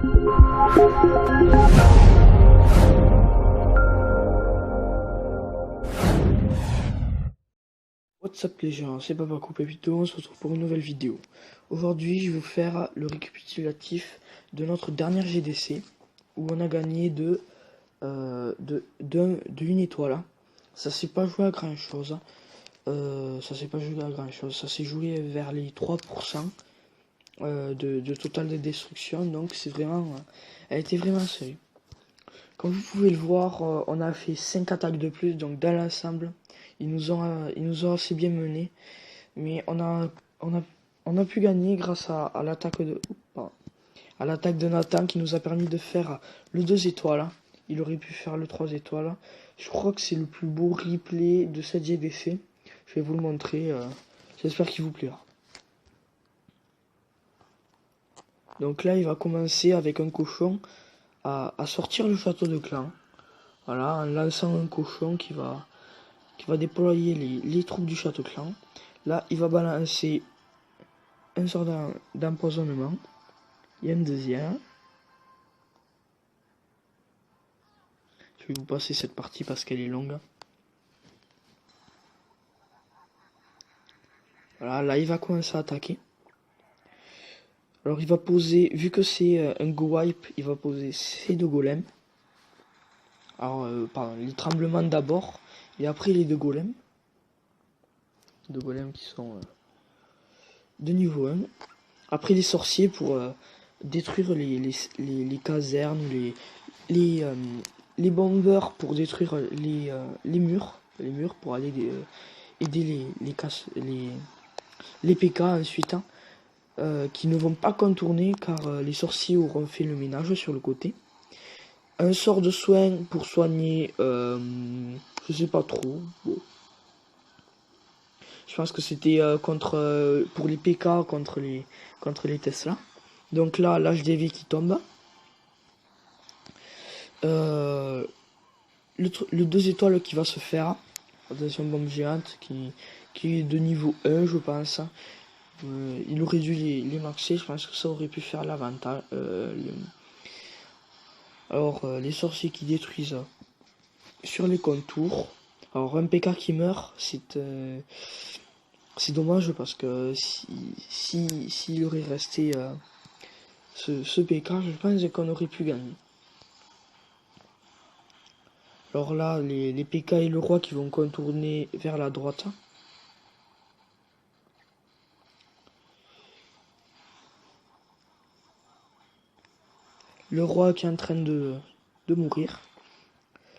What's up les gens, c'est Papa Coupé Vidéo, on se retrouve pour une nouvelle vidéo. Aujourd'hui je vais vous faire le récapitulatif de notre dernière GDC où on a gagné d'une étoile. Ça s'est pas joué à grand chose, ça s'est joué vers les 3% de total de destruction, donc c'est vraiment, elle était vraiment serrée. Comme vous pouvez le voir, on a fait 5 attaques de plus, donc dans l'ensemble, ils nous ont assez bien menés. Mais on a pu gagner grâce à l'attaque de Nathan qui nous a permis de faire le 2 étoiles. Il aurait pu faire le 3 étoiles. Je crois que c'est le plus beau replay de cette GDC. Je vais vous le montrer. J'espère qu'il vous plaira. Donc là, il va commencer avec un cochon à sortir le château de clan. Voilà, en lançant un cochon qui va déployer les troupes du château clan. Là, il va balancer un sort d'empoisonnement. Il y a un deuxième. Je vais vous passer cette partie parce qu'elle est longue. Voilà, là il va commencer à attaquer. Alors il va poser, vu que c'est un go wipe, il va poser ces deux golems. Alors, pardon, les tremblements d'abord, et après les deux golems. Deux golems qui sont de niveau 1. Après les sorciers pour détruire les casernes, les bombers pour détruire les murs pour aller aider les PK ensuite, hein, qui ne vont pas contourner car les sorciers auront fait le ménage sur le côté. Un sort de soin pour soigner, je sais pas trop. Bon. Je pense que c'était pour les PK contre les Tesla. Donc là, l'HDV qui tombe. Le 2 étoiles qui va se faire. Attention, bombe géante qui est de niveau 1, je pense. Il aurait dû les maxer, je pense que ça aurait pu faire l'avantage. Alors, les sorciers qui détruisent sur les contours. Alors, un PK qui meurt, c'est dommage parce que s'il aurait resté ce PK, je pense qu'on aurait pu gagner. Alors là, les PK et le roi qui vont contourner vers la droite. Le roi qui est en train de mourir.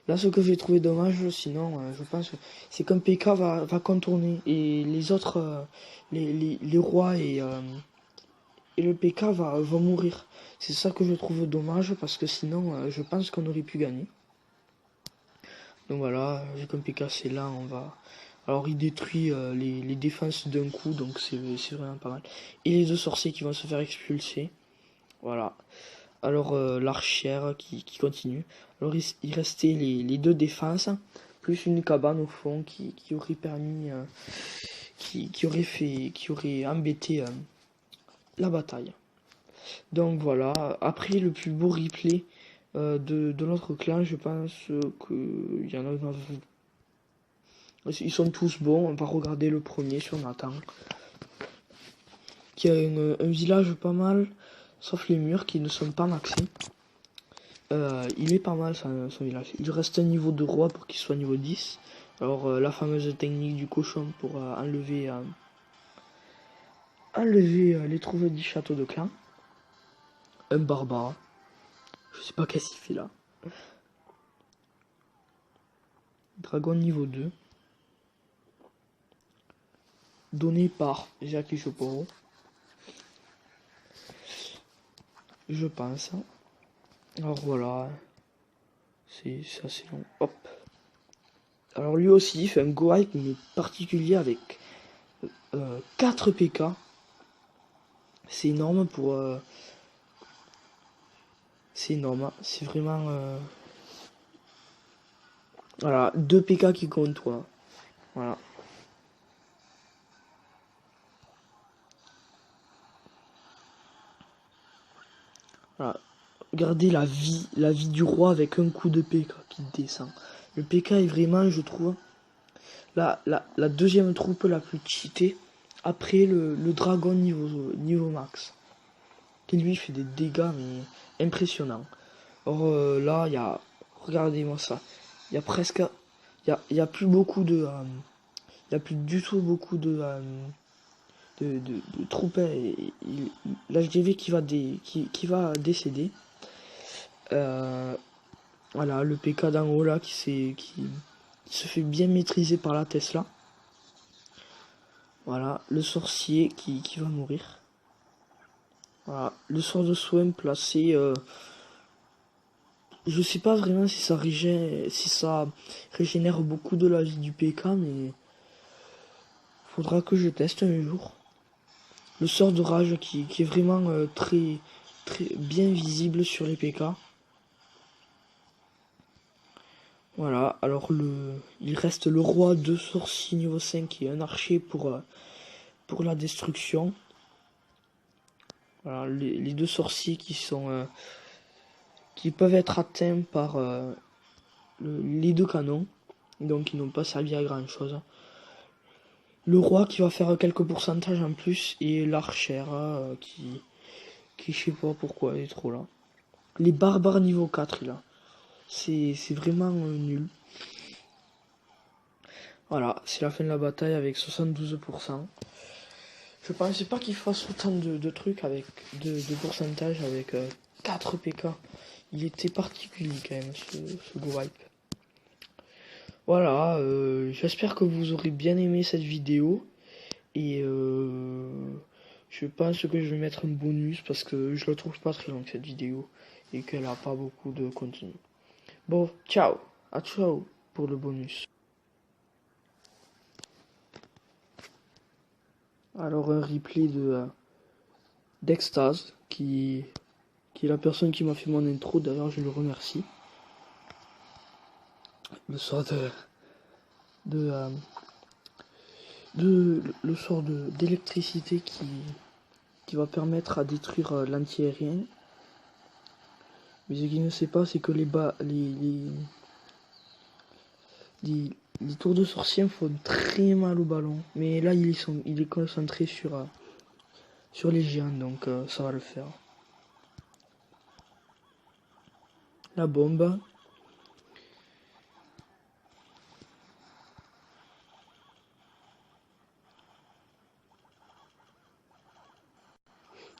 Là, ce que j'ai trouvé dommage, sinon, je pense, c'est qu'un PK va contourner et les autres, les rois et le PK va mourir. C'est ça que je trouve dommage parce que sinon, je pense qu'on aurait pu gagner. Donc voilà, vu qu'un PK c'est là, on va. Alors il détruit les défenses d'un coup, donc c'est vraiment pas mal. Et les deux sorciers qui vont se faire expulser. Voilà. Alors l'archère qui continue. Alors il restait les deux défenses, plus une cabane au fond qui aurait permis, qui aurait embêté la bataille. Donc voilà, après le plus beau replay de notre clan, je pense qu'il y en a. Ils sont tous bons, on va regarder le premier sur Nathan. Qui a un village pas mal, sauf les murs qui ne sont pas maxés. Il est pas mal son village. Il reste un niveau de roi pour qu'il soit niveau 10. Alors la fameuse technique du cochon pour enlever les troupes du château de clan. Un barbare. Je sais pas qu'est-ce qu'il fait là. Dragon niveau 2. Donné par Jackie Choporo. Je pense. Alors voilà. C'est assez long. Hop. Alors lui aussi il fait un go hype mais particulier avec 4 PK. C'est énorme pour... c'est énorme, hein. C'est vraiment... Voilà, 2 PK qui comptent, quoi. Voilà. Voilà. regardez la vie du roi avec un coup de PK qui descend. Le PK est vraiment, je trouve, la deuxième troupe la plus cheatée après le dragon niveau max. Qui lui fait des dégâts mais impressionnants. Or là, il y a, regardez-moi ça, il y a presque, il y a plus beaucoup de, il y a plus du tout beaucoup de troupes. L'HDV qui va décéder. Voilà, le PK d'en haut là qui se fait bien maîtriser par la Tesla. Voilà, le sorcier qui va mourir. Voilà, le sort de soin placé. Je sais pas vraiment si ça régénère beaucoup de la vie du PK, mais faudra que je teste un jour. Le sort de rage qui est vraiment très bien visible sur les PK. Voilà, alors il reste le roi, 2 sorciers niveau 5 et un archer pour la destruction. Voilà, les deux sorciers qui peuvent être atteints par les deux canons, donc ils n'ont pas servi à grand chose. Le roi qui va faire quelques pourcentages en plus et l'archère qui je sais pas pourquoi elle est trop là. Les barbares niveau 4 là, c'est vraiment nul. Voilà, c'est la fin de la bataille avec 72%. Je pensais pas qu'il fasse autant de trucs avec de pourcentage avec 4 PK. Il était particulier quand même ce go wipe. Voilà, j'espère que vous aurez bien aimé cette vidéo. Et je pense que je vais mettre un bonus parce que je la trouve pas très longue cette vidéo. Et qu'elle a pas beaucoup de contenu. Bon, ciao, à ciao pour le bonus. Alors un replay d'Extase qui est la personne qui m'a fait mon intro, d'ailleurs je le remercie. Le sort le sort d'électricité qui va permettre à détruire l'anti-aérien. Mais ce qu'il ne sait pas, c'est que les tours de sorcier font très mal au ballon. Mais là il est concentré sur les géants, donc ça va le faire. La bombe.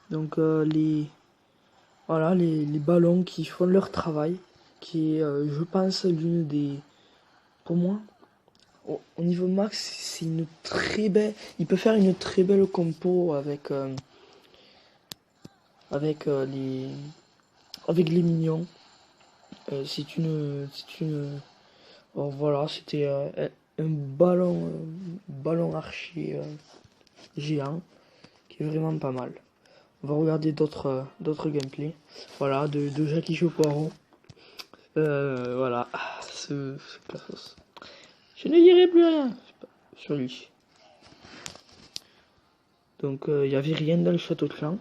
Donc voilà les ballons qui font leur travail, qui est je pense l'une des, pour moi au niveau max c'est une très belle, il peut faire une très belle compo avec les minions. Oh, voilà, c'était un ballon archer géant qui est vraiment pas mal. On va regarder d'autres gameplays. Voilà, de Jackie Chopoiron. Voilà, ce cassos. Je ne dirai plus rien sur lui. Donc, il n'y avait rien dans le château de clan.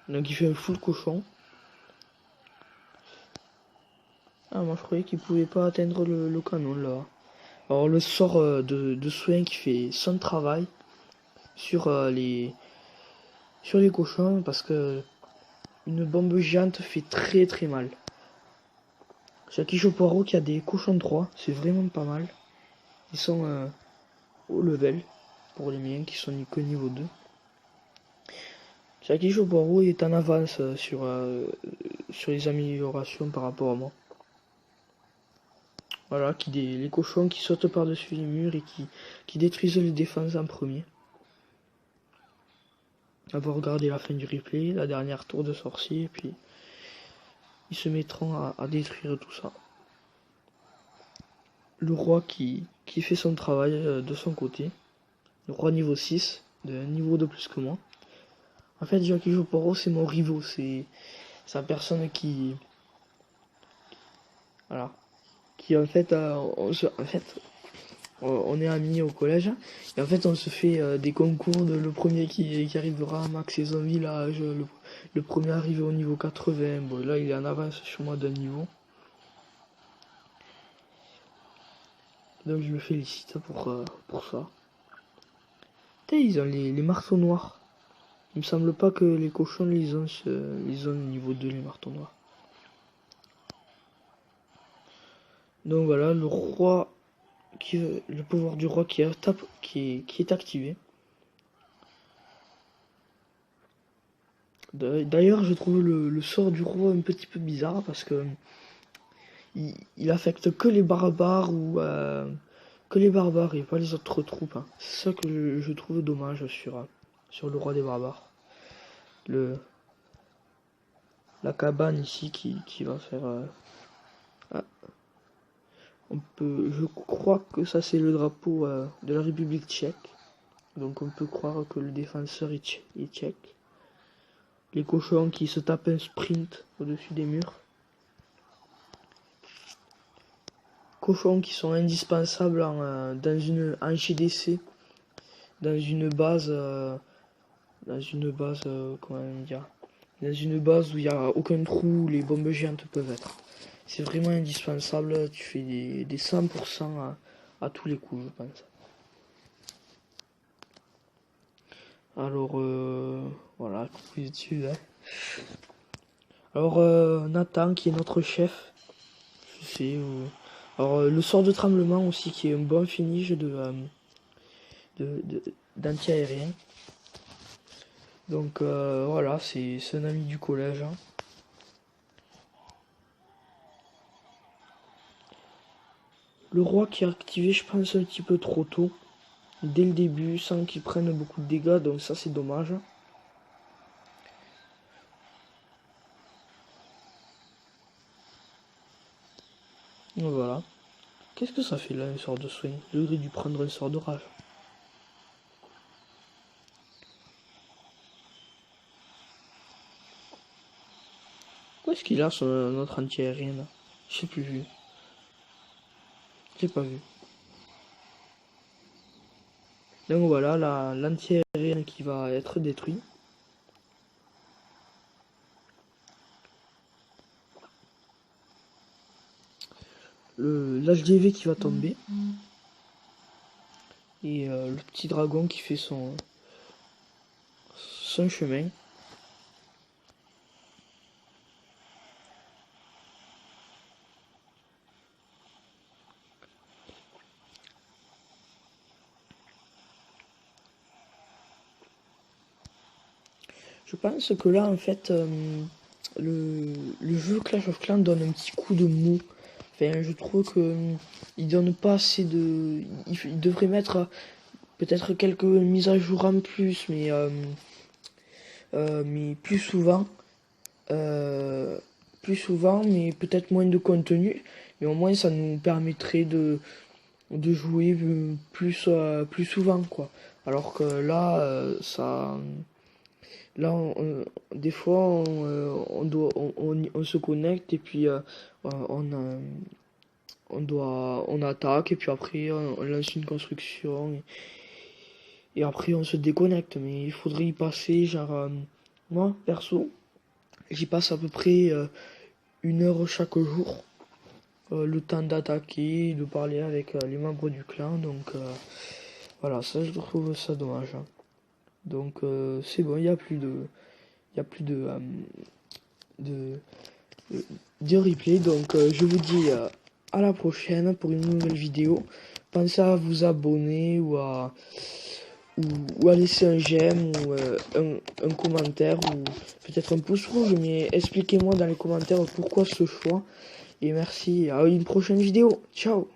Donc, il fait un full cochon. Ah, moi je croyais qu'il pouvait pas atteindre le canon là. Alors, le sort de soin qui fait son travail sur les cochons parce que une bombe géante fait très mal. Jackie Chopoireau qui a des cochons 3, c'est vraiment pas mal. Ils sont au level pour les miens qui sont que niveau 2. Jackie Chopoireau est en avance sur les améliorations par rapport à moi. Voilà, les cochons qui sautent par-dessus les murs et qui détruisent les défenses en premier. On va regarder la fin du replay, la dernière tour de sorcier, et puis ils se mettront à détruire tout ça. Le roi qui fait son travail de son côté. Le roi niveau 6, de niveau de plus que moi. En fait, Jackie Chopoireau, c'est mon rivaux, c'est la personne qui... Voilà. Qui en fait, on est amis au collège. Et en fait, on se fait des concours de le premier qui arrivera à maxer son village, le premier arrivé au niveau 80. Bon, là, il est en avance sur moi d'un niveau. Donc, je me félicite pour ça. Putain, ils ont les marteaux noirs. Il me semble pas que les cochons les ont niveau 2, les marteaux noirs. Donc voilà, le pouvoir du roi qui est activé. D'ailleurs, je trouve le sort du roi un petit peu bizarre parce que il affecte que les barbares et pas les autres troupes. Hein. C'est ça que je trouve dommage sur le roi des barbares. La cabane ici qui va faire... je crois que ça c'est le drapeau de la République tchèque. Donc on peut croire que le défenseur est tchèque. Les cochons qui se tapent un sprint au-dessus des murs. Cochons qui sont indispensables en GDC. Dans une base... comment dire, dans une base où il n'y a aucun trou où les bombes géantes peuvent être. C'est vraiment indispensable, tu fais des 100% à tous les coups, je pense. Alors, voilà, compris dessus, hein. Alors, Nathan, qui est notre chef, je sais. Alors, le sort de tremblement aussi, qui est un bon finish d'anti-aérien. Donc, voilà, c'est un ami du collège, hein. Le roi qui est activé, je pense, un petit peu trop tôt. Dès le début, sans qu'il prenne beaucoup de dégâts, donc ça c'est dommage. Donc voilà. Qu'est-ce que ça fait là, un sort de soin? J'aurais dû prendre un sort de rage. Où est-ce qu'il a son autre anti-aérien là? J'ai plus vu. J'ai pas vu. Donc voilà, l'anti-aérien qui va être détruit. L'HDV qui va tomber. Et le petit dragon qui fait son chemin. Je pense que là, en fait, le jeu Clash of Clans donne un petit coup de mou. Enfin, je trouve que il donne pas assez de... Il devrait mettre peut-être quelques mises à jour en plus, mais plus souvent. Mais peut-être moins de contenu. Mais au moins, ça nous permettrait de jouer plus souvent, quoi. Alors que là, des fois, on se connecte et puis on attaque et puis après on lance une construction et après on se déconnecte. Mais il faudrait y passer, genre, moi perso, j'y passe à peu près 1 heure chaque jour. Le temps d'attaquer, de parler avec les membres du clan, donc voilà, ça je trouve ça dommage. Hein. Donc c'est bon, il n'y a plus de replay, donc je vous dis à la prochaine pour une nouvelle vidéo. Pensez à vous abonner ou à laisser un j'aime ou un commentaire ou peut-être un pouce rouge, mais expliquez-moi dans les commentaires pourquoi ce choix. Et merci, à une prochaine vidéo. Ciao.